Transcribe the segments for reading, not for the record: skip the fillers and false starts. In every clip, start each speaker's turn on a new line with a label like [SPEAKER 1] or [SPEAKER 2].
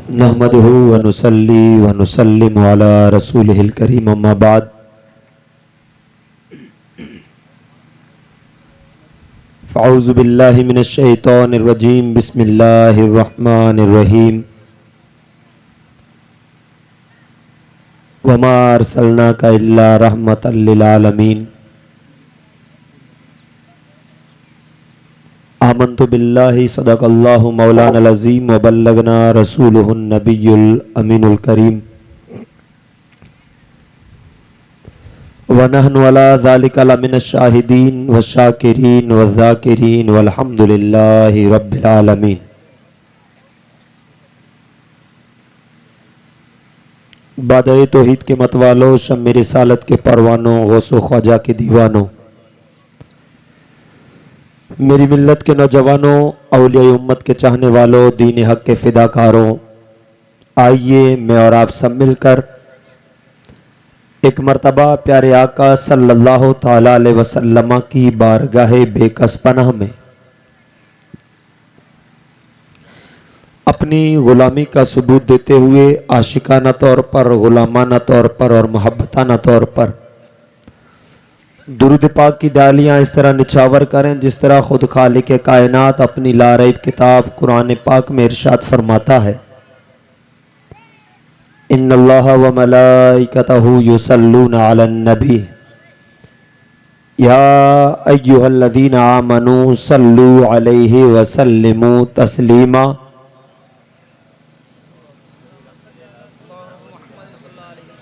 [SPEAKER 1] नहमदुहु व नुसल्ली व नुसल्लिमु अला रसूलिहिल करीम अम्मा बाद फ़अऊज़ु बिल्लाहि मिनश शैतानिर रजीम बिस्मिल्लाहिर रहमानिर रहीम वमा अरसलनाका इल्ला रहमतल लिल आलमीन आमन्तु बिल्लाहि सदक़ल्लाहु मौलाना अज़ीम व बल्लगना रसूलुहुन नबियुल अमीनुल करीम व नहनु अला ज़ालिका लमिनश शाहिदीन व शाकिरीन व ज़ाकिरीन वल्हम्दुलिल्लाहि रब्बिल आलमीन। बादए तौहीद के मतवालों, शम्मे रिसालत के परवानों, गौसो ख्वाजा के दीवानों, मेरी मिल्लत के नौजवानों, औलिया उम्मत के चाहने वालों, दीन हक के फिदाकारों, आइए मैं और आप सब मिलकर एक मर्तबा प्यारे आका सल्लल्लाहु ताला अलैहि वसल्लम की बारगाहे बेकस पनाह में अपनी गुलामी का सबूत देते हुए आशिकाना तौर पर, गुलामाना तौर पर और मोहब्बताना तौर पर दुरूद पाक की डालियां इस तरह निछावर करें जिस तरह खुद खालिक कायनात अपनी लारैब किताब कुरान पाक में इरशाद फरमाता है, इन्नल्लाह व मलाइकतहु युसल्लूना अलन नबी या अय्युहल्लज़ीना आमनू सल्लू अलैहि व सल्लिमू तस्लीमा।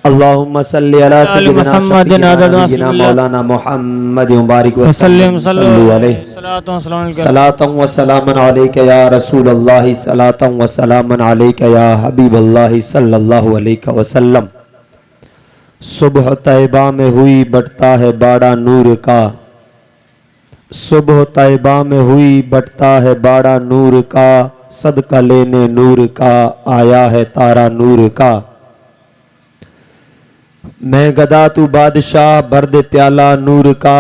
[SPEAKER 1] अल्लाहुम्मा सल्लि अला सय्यिदिना सय्यिदिना मौलाना मुहम्मद मुबारक व सल्लल्लाहु अलैहि सलातन व सलामन अलैका या रसूल अल्लाह सलातन व सलामन अलैका या हबीब अल्लाह सल्लल्लाहु अलैहि वसल्लम। सुबह तैबा में हुई बढ़ता है बाड़ा नूर का, सुबह तैबा में हुई बढ़ता है बाड़ा नूर का, सदका लेने नूर का आया है तारा नूर का। मैं गदा तू बादशाह भर दे प्याला नूर का,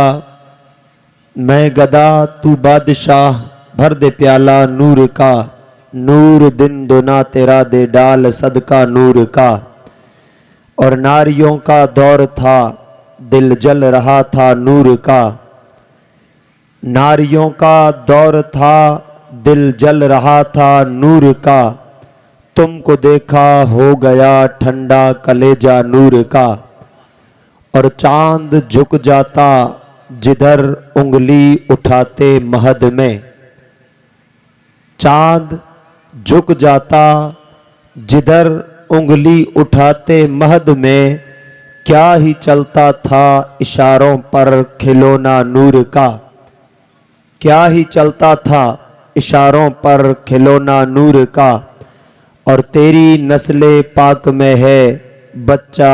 [SPEAKER 1] मैं गदा तू बादशाह भर दे प्याला नूर का, नूर दिन दुना तेरा दे डाल सदका नूर का। और नारियों का दौर था दिल जल रहा था नूर का, नारियों का दौर था दिल जल रहा था नूर का, तुमको देखा हो गया ठंडा कलेजा नूर का। और चांद झुक जाता जिधर उंगली उठाते महद में, चांद झुक जाता जिधर उंगली उठाते महद में, क्या ही चलता था इशारों पर खिलौना नूर का, क्या ही चलता था इशारों पर खिलौना नूर का। और तेरी नस्ले पाक में है बच्चा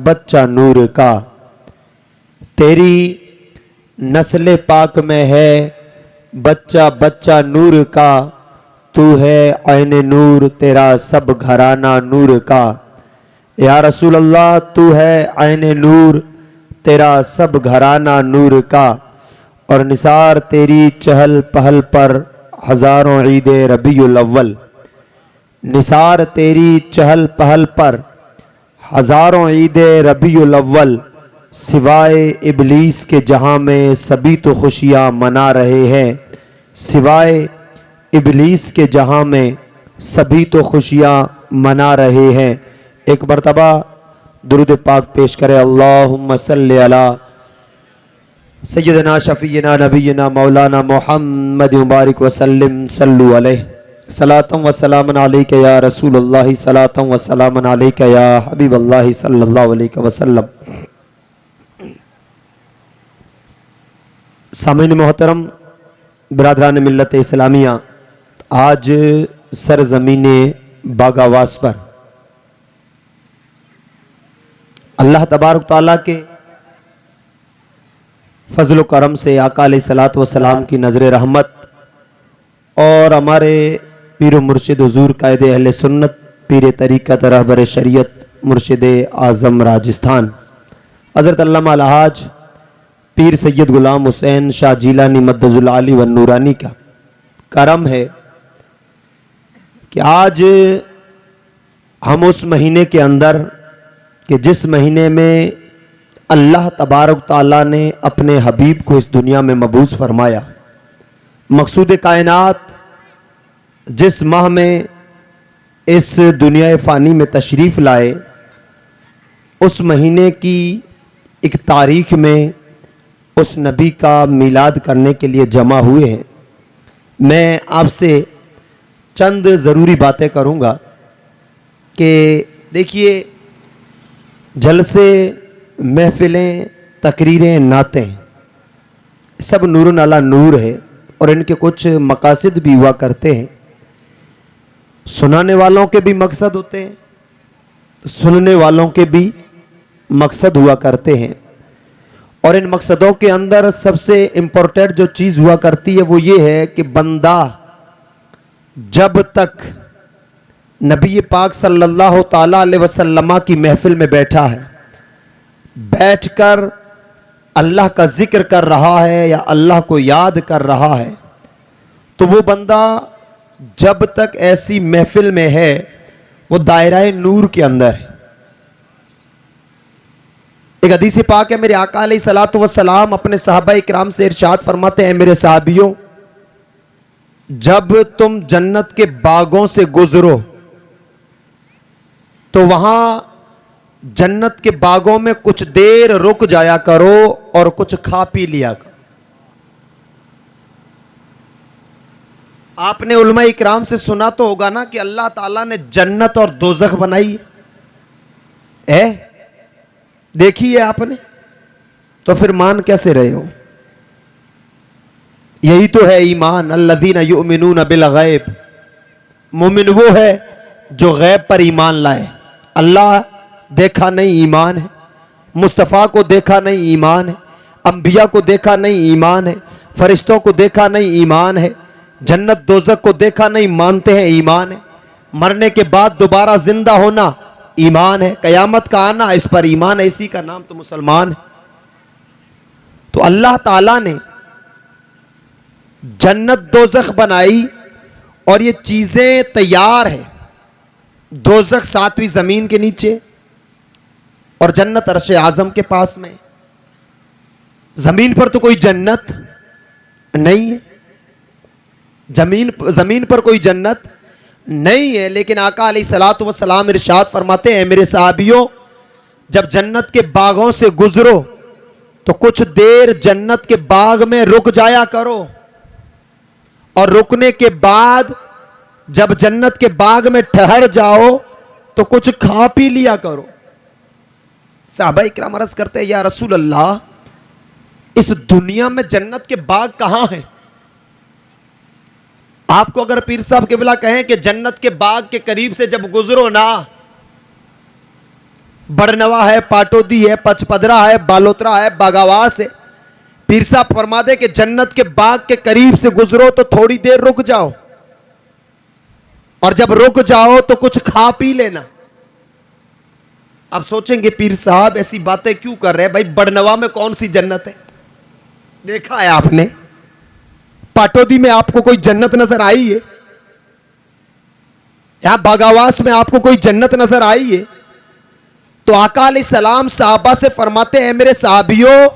[SPEAKER 1] बच्चा नूर का, तेरी नस्ले पाक में है बच्चा बच्चा नूर का, तू है ऐन नूर तेरा सब घराना नूर का। या रसूल अल्लाह तू है ऐन नूर तेरा सब घराना नूर का। और निसार तेरी चहल पहल पर हजारों ईद रबीउल अव्वल, निसार तेरी चहल पहल पर हजारों ईद रबीउल अव्वल, सिवाय इबलीस के जहां में सभी तो खुशियां मना रहे हैं, सिवाय इबलीस के जहां में सभी तो खुशियां मना रहे हैं। एक मरतबा दुरूद पाक पेश करें, अल्लाहुम्मा सल्लि अला सय्यिदिना शफीना नबीना मौलाना मुहम्मद मुबारक व सल्लिम सल्लु अलैहि सलातन व सलामन अलैका या रसूल अल्लाह सलातन व सलामन अलैका या हबीब अल्लाह सल्लल्लाहु अलैहि वसल्लम। सामीन मोहतरम, बिरादरान मिल्लत इस्लामिया, आज सरजमीने बागावास पर अल्लाह तबारक तआला के फजल करम से आका अलैहिस्सलातु वस्सलाम की नजर रहमत और हमारे पीर मुर्शिद हुजूर कायदे अहले सुन्नत पीर तरीक़त रहबर शरीयत मुर्शिद आज़म राजस्थान हज़रत अल्लामा अलहाज पीर सैयद गुलाम हुसैन शाह जीलानी मद्दजुल आली व नूरानी का करम है कि आज हम उस महीने के अंदर कि जिस महीने में अल्लाह तबारक ताला ने अपने हबीब को इस दुनिया में मबूस फरमाया, मकसूद कायनात जिस माह में इस दुनिया फ़ानी में तशरीफ़ लाए, उस महीने की एक तारीख में उस नबी का मिलाद करने के लिए जमा हुए हैं। मैं आपसे चंद ज़रूरी बातें करूँगा कि देखिए, जलसे, महफिलें, तकरीरें, नातें सब नूरुन अला नूर है और इनके कुछ मकासद भी हुआ करते हैं। सुनाने वालों के भी मकसद होते हैं, सुनने वालों के भी मकसद हुआ करते हैं। और इन मकसदों के अंदर सबसे इम्पोर्टेंट जो चीज़ हुआ करती है वो ये है कि बंदा जब तक नबी पाक सल्लल्लाहु ताला अलैहि वसल्लम की महफिल में बैठा है, बैठकर अल्लाह का जिक्र कर रहा है या अल्लाह को याद कर रहा है, तो वो बंदा जब तक ऐसी महफिल में है वो दायरा नूर के अंदर है। एक हदीस पाक है, मेरे आका अलैहिस्सलातु वस्सलाम अपने सहाबा इकराम से इरशाद फरमाते हैं, मेरे सहाबियों, जब तुम जन्नत के बागों से गुजरो तो वहां जन्नत के बागों में कुछ देर रुक जाया करो और कुछ खा पी लिया करो। आपने उलमा इकराम से सुना तो होगा ना कि अल्लाह ताला ने जन्नत और दोज़ख बनाई है, देखी है आपने, तो फिर मान कैसे रहे हो? यही तो है ईमान। अल्लज़ीना युमिनूना बिल गैब, मोमिन वो है जो गैब पर ईमान लाए। अल्लाह देखा नहीं, ईमान है। मुस्तफ़ा को देखा नहीं, ईमान है। अंबिया को देखा नहीं, ईमान है। फरिश्तों को देखा नहीं, ईमान है। जन्नत दोज़ख को देखा नहीं, मानते हैं, ईमान है। मरने के बाद दोबारा जिंदा होना, ईमान है। कयामत का आना, इस पर ईमान है। इसी का नाम तो मुसलमान है। तो अल्लाह ताला ने जन्नत दोज़ख बनाई और ये चीजें तैयार है। दोज़ख 7वीं जमीन के नीचे और जन्नत अर्श आजम के पास में। जमीन पर तो कोई जन्नत नहीं है, जमीन पर कोई जन्नत नहीं है, लेकिन आका अलैहिस्सलातु वस्सलाम इरशाद फरमाते हैं, मेरे सहाबियों, जब जन्नत के बागों से गुजरो तो कुछ देर जन्नत के बाग में रुक जाया करो और रुकने के बाद जब जन्नत के बाग में ठहर जाओ तो कुछ खा पी लिया करो। सहाबा इकराम अर्ज करते हैं, या रसूल अल्लाह, इस दुनिया में जन्नत के बाग कहां हैं? आपको अगर पीर साहब किबला कहें कि जन्नत के बाग के करीब से जब गुजरो ना, बरनवा है, पाटोदी है, पचपदरा है, बालोतरा है, बागावास है, पीर साहब फरमा दे कि जन्नत के बाग के करीब से गुजरो तो थोड़ी देर रुक जाओ और जब रुक जाओ तो कुछ खा पी लेना। अब सोचेंगे पीर साहब ऐसी बातें क्यों कर रहे हैं? भाई, बरनवा में कौन सी जन्नत है? देखा है आपने? पाटोदी में आपको कोई जन्नत नजर आई है? यहां बागावास में आपको कोई जन्नत नजर आई है? तो आका अलैहिस्सलाम साहबा से फरमाते हैं, मेरे साहबियों,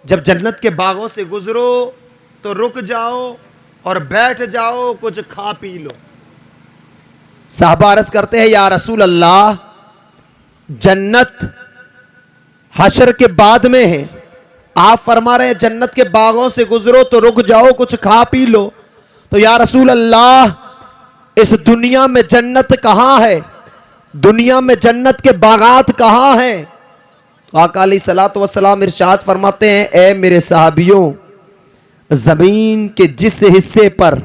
[SPEAKER 1] जब जन्नत के बागों से गुजरो तो रुक जाओ और बैठ जाओ, कुछ खा पी लो। साहबा अर्ज करते हैं, या रसूल अल्लाह, जन्नत हशर के बाद में है, आप फरमा रहे हैं जन्नत के बागों से गुजरो तो रुक जाओ, कुछ खा पी लो, तो या रसूल अल्लाह, इस दुनिया में जन्नत कहां है? दुनिया में जन्नत के बागात कहां हैं? तो आका अलैहिस्सलातु वस्सलाम इरशाद फरमाते हैं, ए मेरे साहबियों, जमीन के जिस हिस्से पर,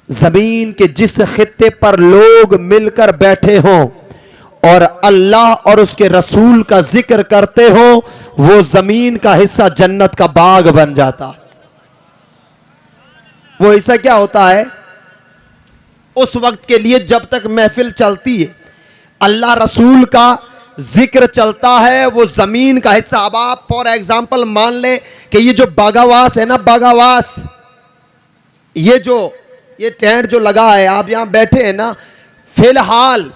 [SPEAKER 1] जमीन के जिस खित्ते पर लोग मिलकर बैठे हों और अल्लाह और उसके रसूल का जिक्र करते हो, वो जमीन का हिस्सा जन्नत का बाग बन जाता। वो हिस्सा क्या होता है? उस वक्त के लिए जब तक महफिल चलती है, अल्लाह रसूल का जिक्र चलता है, वो जमीन का हिस्सा। अब आप फॉर एग्जाम्पल मान ले कि ये जो बागावास है ना, बागावास, ये टेंट जो लगा है, आप यहां बैठे हैं ना, फिलहाल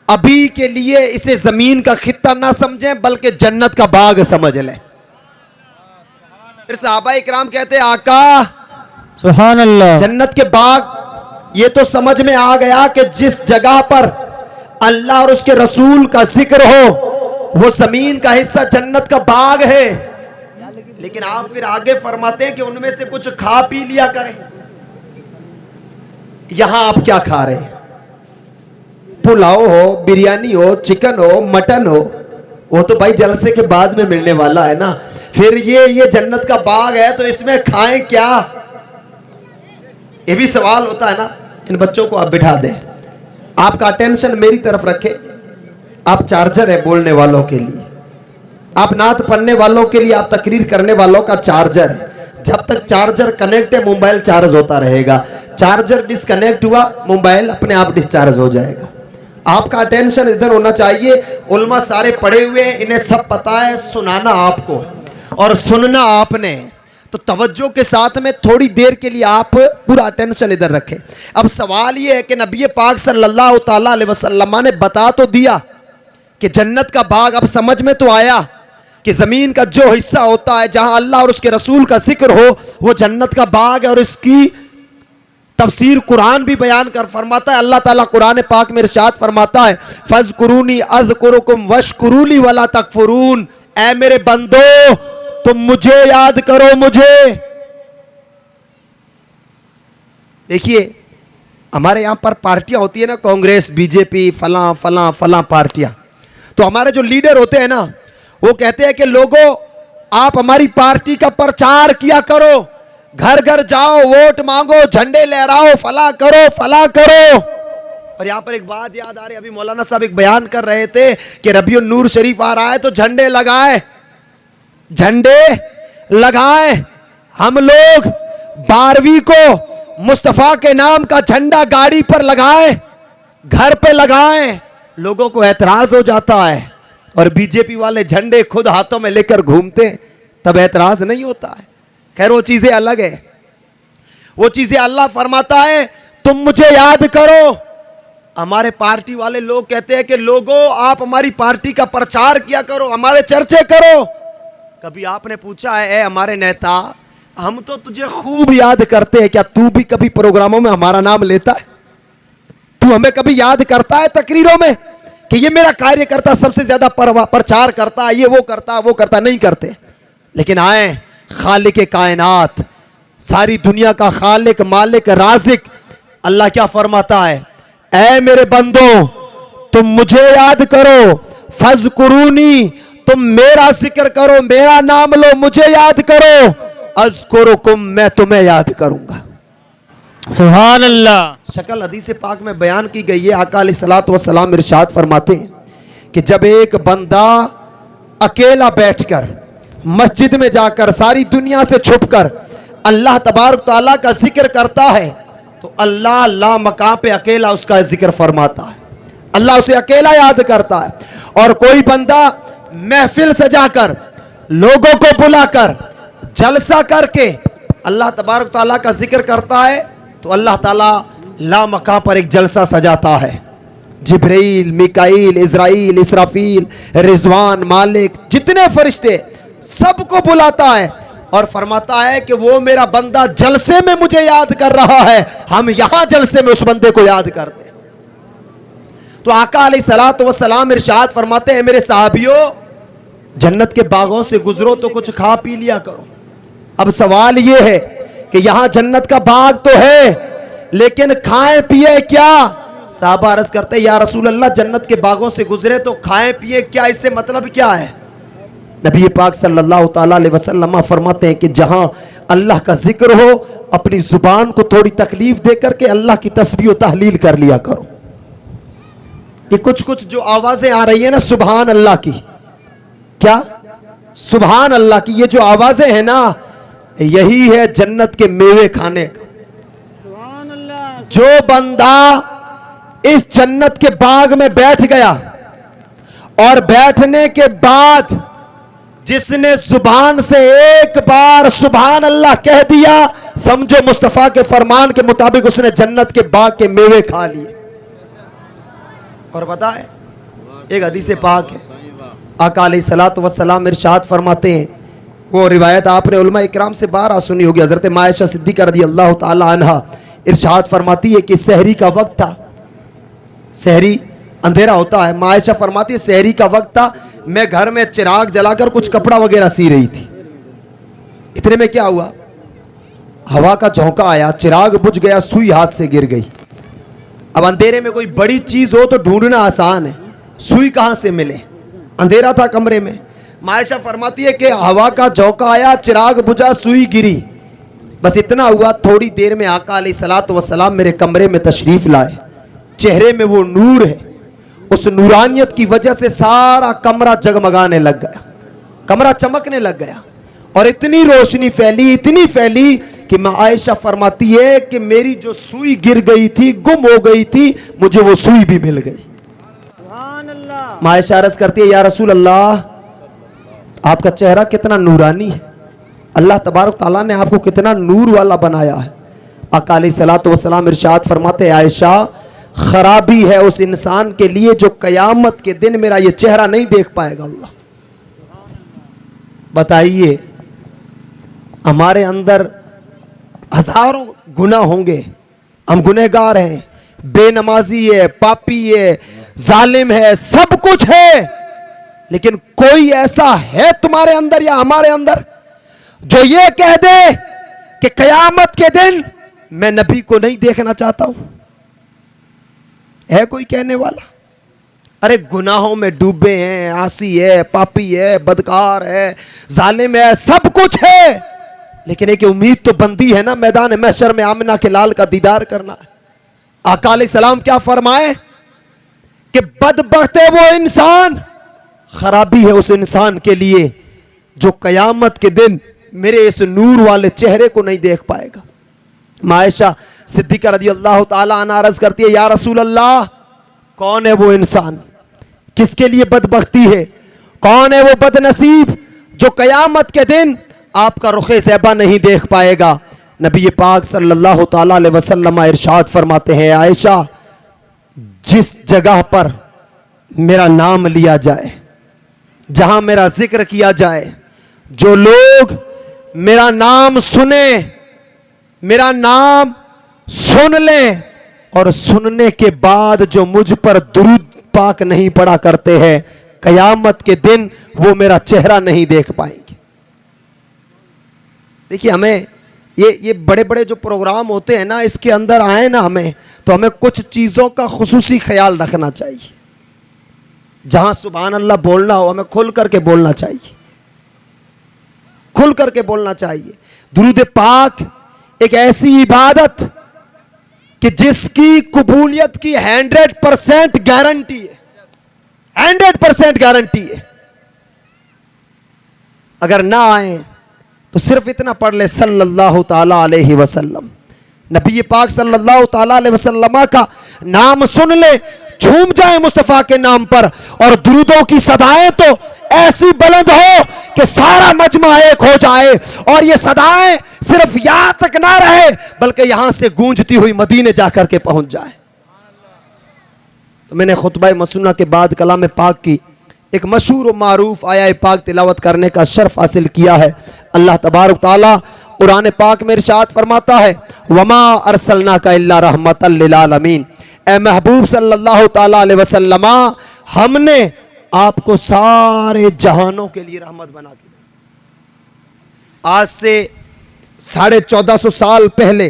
[SPEAKER 1] अभी के लिए इसे जमीन का खित्ता ना समझें बल्कि जन्नत का बाग समझ लें। फिर सहाबाए इकराम कहते आका
[SPEAKER 2] सुभान अल्लाह,
[SPEAKER 1] जन्नत के बाग ये तो समझ में आ गया कि जिस जगह पर अल्लाह और उसके रसूल का जिक्र हो वो जमीन का हिस्सा जन्नत का बाग है। लेकिन आप फिर आगे फरमाते हैं कि उनमें से कुछ खा पी लिया करें। यहां आप क्या खा रहे हैं? पुलाव हो, बिरयानी हो, चिकन हो, मटन हो, वो तो भाई जलसे के बाद में मिलने वाला है ना। फिर ये जन्नत का बाग है तो इसमें खाएं क्या? ये भी सवाल होता है ना। इन बच्चों को आप बिठा दें, आपका अटेंशन मेरी तरफ रखें। आप चार्जर है बोलने वालों के लिए, आप नात पढ़ने वालों के लिए, आप तकरीर करने वालों का चार्जर है। जब तक चार्जर कनेक्ट है मोबाइल चार्ज होता रहेगा। चार्जर डिस्कनेक्ट हुआ मोबाइल अपने आप डिस्चार्ज हो जाएगा। आपका अटेंशन इधर होना चाहिए। उलमा सारे पढ़े हुए हैं, इन्हें सब पता है, सुनाना आपको और सुनना आपने। तो तवज्जो के साथ में थोड़ी देर के लिए आप पूरा अटेंशन इधर रखें। अब सवाल यह है कि नबी पाक सल्लल्लाहु ताला अलैहि वसल्लम ने बता तो दिया कि जन्नत का बाग, अब समझ में तो आया कि जमीन का जो हिस्सा होता है जहां अल्लाह और उसके रसूल का जिक्र हो वो जन्नत का बाग है। और इसकी तफसीर कुरान भी बयान कर फरमाता है। अल्लाह ताला कुरान पाक में इरशाद फरमाता है, फज़कुरूनी अज़कुरुकुम वशकुरूली वला तकफुरून। ऐ मेरे बंदो तुम मुझे याद करो, मुझे। देखिए हमारे यहां पर पार्टियां होती है ना, कांग्रेस, बीजेपी, फलां फलां फलां पार्टियां। तो हमारे जो लीडर होते हैं ना वो कहते हैं कि लोगों आप हमारी पार्टी का प्रचार किया करो, घर घर जाओ, वोट मांगो, झंडे लहराओ, फला करो फला करो। और यहां पर एक बात याद आ रही, अभी मौलाना साहब एक बयान कर रहे थे कि रबियुन नूर शरीफ आ रहा है तो झंडे लगाए, झंडे लगाए। हम लोग 12वीं को मुस्तफा के नाम का झंडा गाड़ी पर लगाए, घर पे लगाए, लोगों को एतराज हो जाता है। और बीजेपी वाले झंडे खुद हाथों में लेकर घूमते तब एतराज नहीं होता है। खैर वो चीजें अलग है, वो चीजें अल्लाह फरमाता है तुम मुझे याद करो। हमारे पार्टी वाले लोग कहते हैं कि लोगों आप हमारी पार्टी का प्रचार किया करो, हमारे चर्चे करो। कभी आपने पूछा है, ए हमारे नेता, हम तो तुझे खूब याद करते हैं, क्या तू भी कभी प्रोग्रामों में हमारा नाम लेता है? तू हमें कभी याद करता है तकरीरों में कि ये मेरा कार्यकर्ता सबसे ज्यादा प्रचार करता है, ये वो करता? नहीं करते। लेकिन आए खालिक कायनात, सारी दुनिया का खालिक मालिक राज़िक अल्लाह क्या फरमाता है, ऐ मेरे बंदो तुम मुझे याद करो, फज़कुरूनी तुम मेरा जिक्र करो, मेरा नाम लो, मुझे याद करो, अज़कुरुकुम मैं तुम्हें याद करूंगा।
[SPEAKER 2] सुभान अल्लाह।
[SPEAKER 1] शक्ल हदीस पाक में बयान की गई है। आका अलैहिस्सलातु वस्सलाम इरशाद फरमाते हैं कि जब एक बंदा अकेला बैठकर मस्जिद में जाकर सारी दुनिया से छुपकर अल्लाह तबारक तआला का जिक्र करता है तो अल्लाह ला मकाम पे अकेला उसका जिक्र फरमाता है, अल्लाह उसे अकेला याद करता है। और कोई बंदा महफिल सजाकर लोगों को बुलाकर जलसा करके अल्लाह तबारक तआला का जिक्र करता है तो अल्लाह ताला ला मकाम पर एक जलसा सजाता है। जिब्रील, मिकाईल, इज़राइल, इसराफील, रिजवान, मालिक, जितने फरिश्ते सबको बुलाता है और फरमाता है कि वो मेरा बंदा जलसे में मुझे याद कर रहा है, हम यहां जलसे में उस बंदे को याद करते हैं। तो आका अलैहिस्सलातु वस्सलाम इरशाद फरमाते हैं, मेरे साहबियों जन्नत के बागों से गुजरो तो कुछ खा पी लिया करो। अब सवाल यह है कि यहां जन्नत का बाग तो है लेकिन खाएं पिए क्या? साहबा अर्ज करते या रसूल अल्लाह जन्नत के बागों से गुजरे तो खाएं पिए क्या, इससे मतलब क्या है? नबी पाक सल्लल्लाहु ताला अलैहि वसल्लम फरमाते हैं कि जहां अल्लाह का जिक्र हो अपनी जुबान को थोड़ी तकलीफ देकर के अल्लाह की तस्बीह और तहलील कर लिया करो। ये कुछ कुछ जो आवाजें आ रही है ना सुभान अल्लाह की, क्या सुभान अल्लाह की ये जो आवाजें हैं ना, यही है जन्नत के मेवे खाने का। जो बंदा इस जन्नत के बाग में बैठ गया और बैठने के बाद जिसने जुबान से एक बार सुभान अल्लाह कह दिया, समझो मुस्तफा के फरमान के मुताबिक उसने जन्नत के बाग के मेवे खा लिए। और बताए एक हदीस पाक है, आका अलैहिस्सलातु वस्सलाम इरशाद फरमाते हैं, वो रिवायत आपने उलमा इकराम से बारह सुनी होगी, हजरत मायशा सिद्दीक़ा रज़ियल्लाहु ताला अन्हा इरशाद फरमाती है कि सहरी का वक्त था, सहरी अंधेरा होता है, मायशा फरमाती है सहरी का वक्त था, मैं घर में चिराग जलाकर कुछ कपड़ा वगैरह सी रही थी। इतने में क्या हुआ, हवा का झोंका आया, चिराग बुझ गया, सुई हाथ से गिर गई। अब अंधेरे में कोई बड़ी चीज हो तो ढूंढना आसान है, सुई कहां से मिले, अंधेरा था कमरे में। मायशा फरमाती है कि हवा का झोंका आया, चिराग बुझा, सुई गिरी, बस इतना हुआ। थोड़ी देर में आका अलैहिस्सलातु वस्सलाम मेरे कमरे में तशरीफ लाए, चेहरे में वो नूर है, उस नूरानियत की वजह से सारा कमरा जगमगाने लग गया, कमरा चमकने लग गया, और इतनी रोशनी फैली, इतनी फैली कि मां आयशा फरमाती है कि मेरी जो सुई गिर गई थी, गुम हो गई थी, मुझे वो सुई भी मिल गई। मां आयशा अर्ज करती है, या रसूल अल्लाह, आपका चेहरा कितना नूरानी है, अल्लाह तबारक ताला ने आपको कितना नूर वाला बनाया है। आका अलैहिस्सलातु वस्सलाम इरशाद फरमाते, आयशा खराबी है उस इंसान के लिए जो कयामत के दिन मेरा ये चेहरा नहीं देख पाएगा। अल्लाह, बताइए, हमारे अंदर हजारों गुनाह होंगे, हम गुनहगार हैं, बेनमाजी है, पापी है, जालिम है, सब कुछ है, लेकिन कोई ऐसा है तुम्हारे अंदर या हमारे अंदर जो ये कह दे कि कयामत के दिन मैं नबी को नहीं देखना चाहता हूं? है कोई कहने वाला? अरे गुनाहों में डूबे हैं, आसी है, पापी है, बदकार है, जालिम है, सब कुछ है, लेकिन एक उम्मीद तो बंदी है ना, मैदान महशर में आमिना के लाल का दीदार करना है। आका अलैहिस्सलाम क्या फरमाए कि बदबख्त है वो इंसान, खराबी है उस इंसान के लिए जो कयामत के दिन मेरे इस नूर वाले चेहरे को नहीं देख पाएगा। आयशा सिद्दीक़ा रज़ियल्लाहु ताला अन्हा अर्ज़ करती है, या रसूल अल्लाह, कौन है वो इंसान, किसके लिए बदबख्ती है, कौन है वो बदनसीब जो कयामत के दिन आपका रुखे ज़ैबा नहीं देख पाएगा? नबी पाक सल्लल्लाहु ताला अलैहि वसल्लम इरशाद फरमाते हैं, आयशा, जिस जगह पर मेरा नाम लिया जाए, जहां मेरा जिक्र किया जाए, जो लोग मेरा नाम सुने, मेरा नाम सुन लें, और सुनने के बाद जो मुझ पर दुरूद पाक नहीं पढ़ा करते हैं, कयामत के दिन वो मेरा चेहरा नहीं देख पाएंगे। देखिए, हमें ये बड़े बड़े जो प्रोग्राम होते हैं ना, इसके अंदर आए ना हमें, तो हमें कुछ चीजों का खुसूसी ख्याल रखना चाहिए। जहां सुभान अल्लाह बोलना हो, हमें खुल करके बोलना चाहिए, खुल करके बोलना चाहिए। दुरूद पाक एक ऐसी इबादत कि जिसकी कबूलियत की 100% गारंटी है, 100% गारंटी है। अगर ना आए तो सिर्फ इतना पढ़ ले, सल्लल्लाहु ताला अलैहि वसल्लम, नबी पाक सल्लल्लाहु ताला अलैहि वसल्लम का नाम सुन ले, झूम जाए मुस्तफा के नाम पर, और दुरूदों की सदाएं तो ऐसी बुलंद हो कि सारा मजमा एक हो जाए, और ये सदाएं सिर्फ यहां तक ना रहे बल्कि यहां से गूंजती हुई मदीने जाकर के पहुंच जाए। तो मैंने खुतबा मसूना के बाद कलाम पाक की एक मशहूर और मारूफ आया पाक तिलावत करने का शर्फ हासिल किया है। अल्लाह तबारक ताला कुरान पाक में इरशाद फरमाता है, वमा अरसलनाका इल्ला रहमतल लिल आलमीन, ए महबूब सल्लल्लाहु ताला अलैहि वसल्लम, हमने आपको सारे जहानों के लिए रहमत बना के दिया। आज से 1450 साल पहले,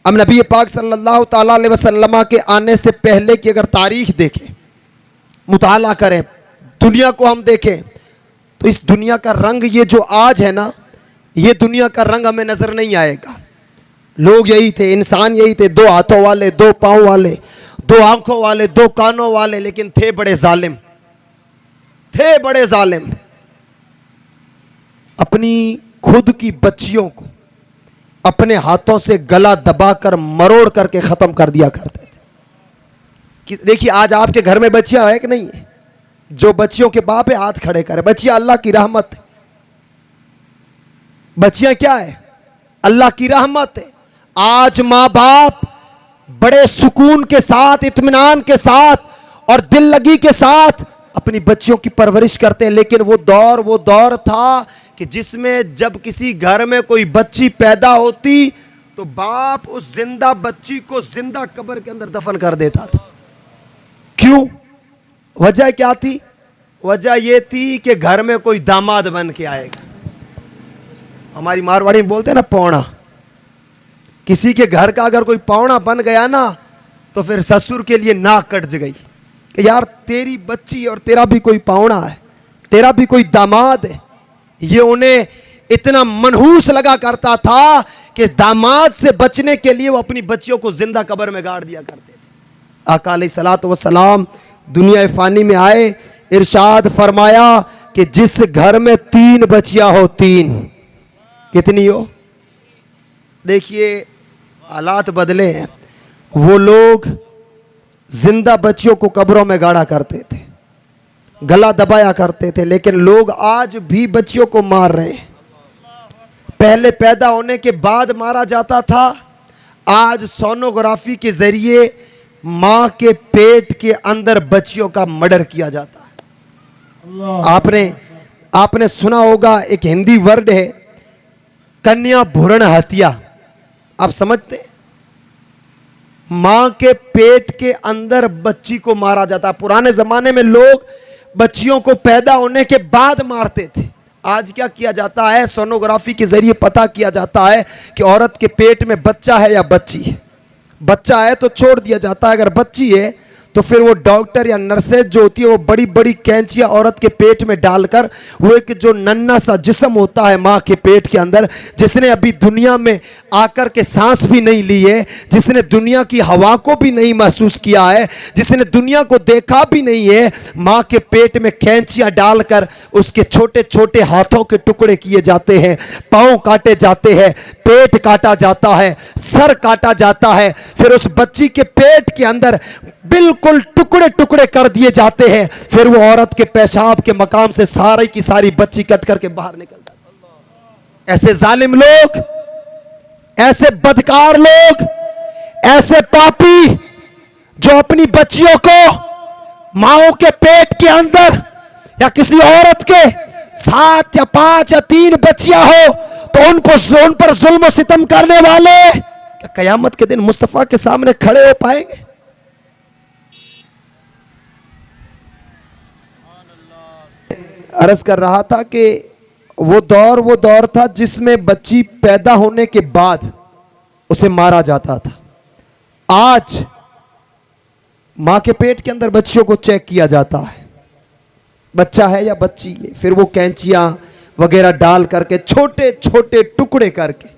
[SPEAKER 1] अब नबी पाक सल्लल्लाहु ताला अलैहि वसल्लम के आने से पहले की अगर तारीख देखें, मुताला करें, दुनिया को हम देखें, तो इस दुनिया का रंग ये जो आज है ना, ये दुनिया का रंग हमें नजर नहीं आएगा। लोग यही थे, इंसान यही थे, 2 हाथों वाले, 2 पांव वाले, 2 आंखों वाले, 2 कानों वाले, लेकिन थे बड़े जालिम, थे बड़े जालिम। अपनी खुद की बच्चियों को अपने हाथों से गला दबाकर मरोड़ करके खत्म कर दिया करते थे। देखिए, आज आपके घर में बच्चियां है कि नहीं है? जो बच्चियों के बाप है हाथ खड़े करे। बच्चियां अल्लाह की रहमत है। बच्चियां क्या है? अल्लाह की रहमत है। आज मां बाप बड़े सुकून के साथ, इत्मीनान के साथ और दिल लगी के साथ अपनी बच्चियों की परवरिश करते हैं। लेकिन वो दौर था कि जिसमें जब किसी घर में कोई बच्ची पैदा होती तो बाप उस जिंदा बच्ची को जिंदा कब्र के अंदर दफन कर देता था। क्यों? वजह क्या थी? वजह यह थी कि घर में कोई दामाद बन के आएगा। हमारी मारवाड़ी में बोलते हैं ना, पौना। किसी के घर का अगर कोई पौना बन गया ना तो फिर ससुर के लिए नाक कट गई कि यार तेरी बच्ची और तेरा भी कोई पौना है, तेरा भी कोई दामाद है। ये उन्हें इतना मनहूस लगा करता था कि दामाद से बचने के लिए वो अपनी बच्चियों को जिंदा कब्र में गाड़ दिया करते थे। आका अलैहिस्सलातु वस्सलाम दुनिया फानी में आए, इरशाद फरमाया कि जिस घर में 3 बच्चियां हो, 3 कितनी हो? देखिए हालात बदले हैं। वो लोग जिंदा बच्चियों को कब्रों में गाड़ा करते थे, गला दबाया करते थे, लेकिन लोग आज भी बच्चियों को मार रहे हैं। पहले पैदा होने के बाद मारा जाता था, आज सोनोग्राफी के जरिए मां के पेट के अंदर बच्चियों का मर्डर किया जाता है। आपने सुना होगा, एक हिंदी वर्ड है कन्या भ्रूण हत्या। आप समझते? मां के पेट के अंदर बच्ची को मारा जाता। पुराने जमाने में लोग बच्चियों को पैदा होने के बाद मारते थे। आज क्या किया जाता है? सोनोग्राफी के जरिए पता किया जाता है कि औरत के पेट में बच्चा है या बच्ची है। बच्चा है तो छोड़ दिया जाता है, अगर बच्ची है तो फिर वो डॉक्टर या नर्सेज जो होती है वो बड़ी बड़ी कैंचियां औरत के पेट में डालकर वो एक जो नन्हा सा जिस्म होता है मां के पेट के अंदर, जिसने अभी दुनिया में आकर के सांस भी नहीं ली है, जिसने दुनिया की हवा को भी नहीं महसूस किया है, जिसने दुनिया को देखा भी नहीं है, मां के पेट में कैंचियां डालकर उसके छोटे छोटे हाथों के टुकड़े किए जाते हैं, पांव काटे जाते हैं, पेट काटा जाता है, सर काटा जाता है, फिर उस बच्ची के पेट के अंदर बिल्कुल टुकड़े टुकड़े कर दिए जाते हैं, फिर वो औरत के पेशाब के मकाम से सारी की सारी बच्ची कट करके बाहर निकल जाती। ऐसे जालिम लोग, ऐसे बदकार लोग, ऐसे पापी जो अपनी बच्चियों को माओ के पेट के अंदर या किसी औरत के 7 या 5 या 3 बच्चियां हो तो उन पर जुल्म सितम करने वाले क्या कयामत के दिन मुस्तफा के सामने खड़े हो पाएंगे? अर्ज कर रहा था कि वो दौर था जिसमें बच्ची पैदा होने के बाद उसे मारा जाता था। आज मां के पेट के अंदर बच्चियों को चेक किया जाता है, बच्चा है या बच्ची है, फिर वो कैंचियां वगैरह डाल करके छोटे छोटे टुकड़े करके,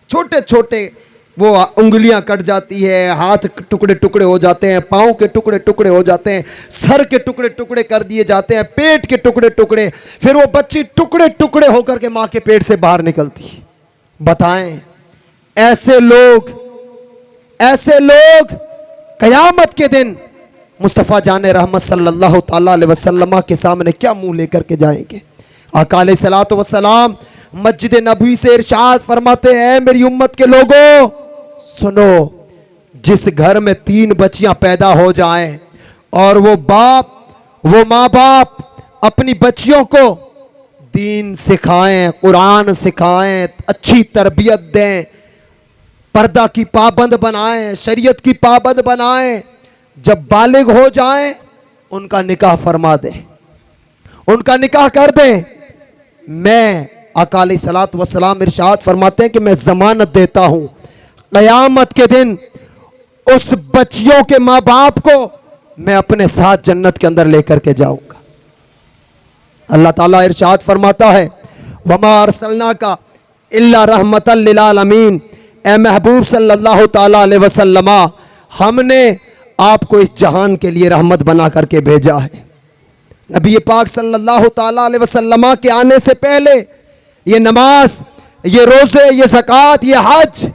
[SPEAKER 1] छोटे छोटे वो उंगलियां कट जाती है, हाथ टुकड़े टुकड़े हो जाते हैं, पांव के टुकड़े टुकड़े हो जाते हैं, सर के टुकड़े टुकड़े कर दिए जाते हैं, पेट के टुकड़े टुकड़े, फिर वो बच्ची टुकड़े टुकड़े होकर के मां के पेट से बाहर निकलती है। बताएं, ऐसे लोग कयामत के दिन मुस्तफा जाने रहमत सल्लल्लाहु ताला अलैहि वसल्लम के सामने क्या मुंह लेकर के जाएंगे? आका अलैहिस्सलातु वस्सलाम मस्जिद नबवी से इरशाद फरमाते हैं, मेरी उम्मत के लोगों सुनो, जिस घर में 3 बच्चियां पैदा हो जाएं और वो माँ बाप अपनी बच्चियों को दीन सिखाएं, कुरान सिखाएं, अच्छी तरबियत दें, पर्दा की पाबंद बनाएं, शरीयत की पाबंद बनाएं, जब बालिग हो जाएं उनका निकाह फरमा दें, उनका निकाह कर दें। मैं आका अलैहिस्सलातु वस्सलाम इरशाद फरमाते हैं कि मैं जमानत देता हूं क़यामत के दिन उस बच्चियों के मां बाप को मैं अपने साथ जन्नत के अंदर लेकर के जाऊंगा। अल्लाह ताला इरशाद फरमाता है, वमा अरसलनाका इल्ला रहमतल लिल आलमीन, ए महबूब सल्लल्लाहु ताला अलैहि वसल्लम, हमने आपको इस जहान के लिए रहमत बना करके भेजा है। नबी पाक सल्लल्लाहु ताला अलैहि वसल्लम के आने से पहले ये नमाज, ये रोजे, ये ज़कात, ये हज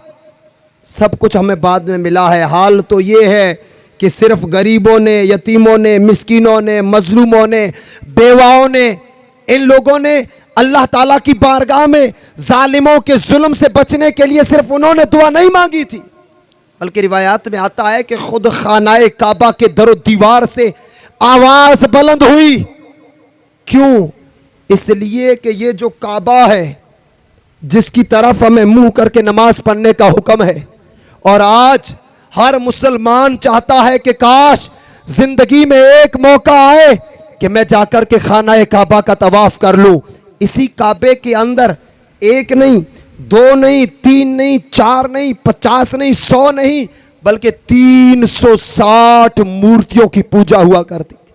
[SPEAKER 1] सब कुछ हमें बाद में मिला है। हाल तो ये है कि सिर्फ गरीबों ने, यतीमों ने, मिस्कीनों ने, मजलूमों ने, बेवाओं ने, इन लोगों ने अल्लाह ताला की बारगाह में जालिमों के जुल्म से बचने के लिए सिर्फ उन्होंने दुआ नहीं मांगी थी, बल्कि रिवायात में आता है कि खुद खानाए काबा के दरो दीवार से आवाज बुलंद हुई। क्यों? इसलिए कि ये जो काबा है जिसकी तरफ हमें मुंह करके नमाज पढ़ने का हुक्म है, और आज हर मुसलमान चाहता है कि काश जिंदगी में एक मौका आए कि मैं जाकर के खानाए काबा का तवाफ कर लूं। इसी काबे के अंदर एक नहीं, दो नहीं, तीन नहीं, चार नहीं, 50 नहीं, 100 नहीं, बल्कि 360 मूर्तियों की पूजा हुआ करती थी।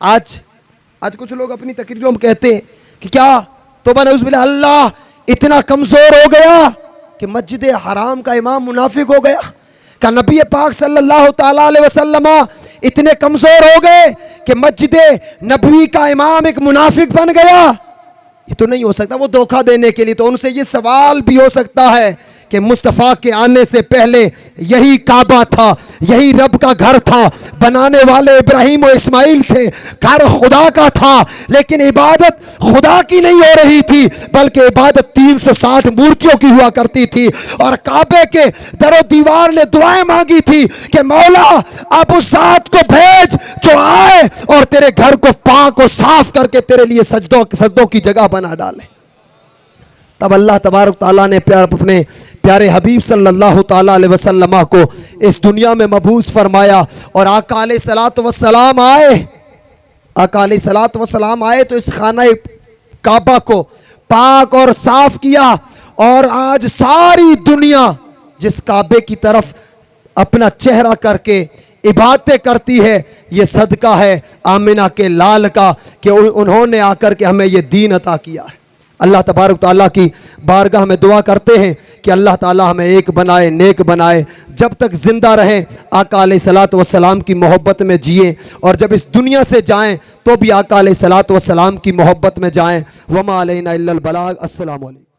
[SPEAKER 1] आज कुछ लोग अपनी तकरीरों में कहते हैं कि क्या तो अल्लाह इतना कमजोर हो गया कि मस्जिद हराम का इमाम मुनाफिक हो गया, का नबी पाक सल्लल्लाहु ताला अलैहि वसल्लम इतने कमजोर हो गए कि मस्जिद नबवी का इमाम एक मुनाफिक बन गया। ये तो नहीं हो सकता। वो धोखा देने के लिए तो उनसे ये सवाल भी हो सकता है कि मुस्तफ़ा के आने से पहले यही काबा था, यही रब का घर था, बनाने वाले इब्राहिम और इस्माइल थे, घर खुदा का था, लेकिन इबादत खुदा की नहीं हो रही थी बल्कि इबादत 360 मूर्तियों की हुआ करती थी। और काबे के दरो दीवार ने दुआएं मांगी थी कि मौला अब उस जात को भेज जो आए और तेरे घर को पाक और साफ करके तेरे लिए सजदों की जगह बना डाले। तब अल्लाह तबारक ताला ने अपने प्यारे हबीब सल्लल्लाहु ताला अलैहि वसल्लम को इस दुनिया में मबूस फरमाया और आका अलैहिस्सलातु वस्सलाम आए। आका अलैहिस्सलातु वस्सलाम आए तो इस खाना काबा को पाक और साफ किया। और आज सारी दुनिया जिस काबे की तरफ अपना चेहरा करके इबादतें करती है, ये सदका है आमिना के लाल का कि उन्होंने आकर के हमें ये दीन अता किया है। अल्लाह तबारक ताला की बारगाह में दुआ करते हैं कि अल्लाह ताला हमें एक बनाए, नेक बनाए, जब तक जिंदा रहें आका अलैहिस्सलातु वस्सलाम की मोहब्बत में जिए, और जब इस दुनिया से जाएं तो भी आका अलैहिस्सलातु वस्सलाम की मोहब्बत में जाएं। वमा अलैना इल्लल बलाग। अस्सलामु अलैकुम।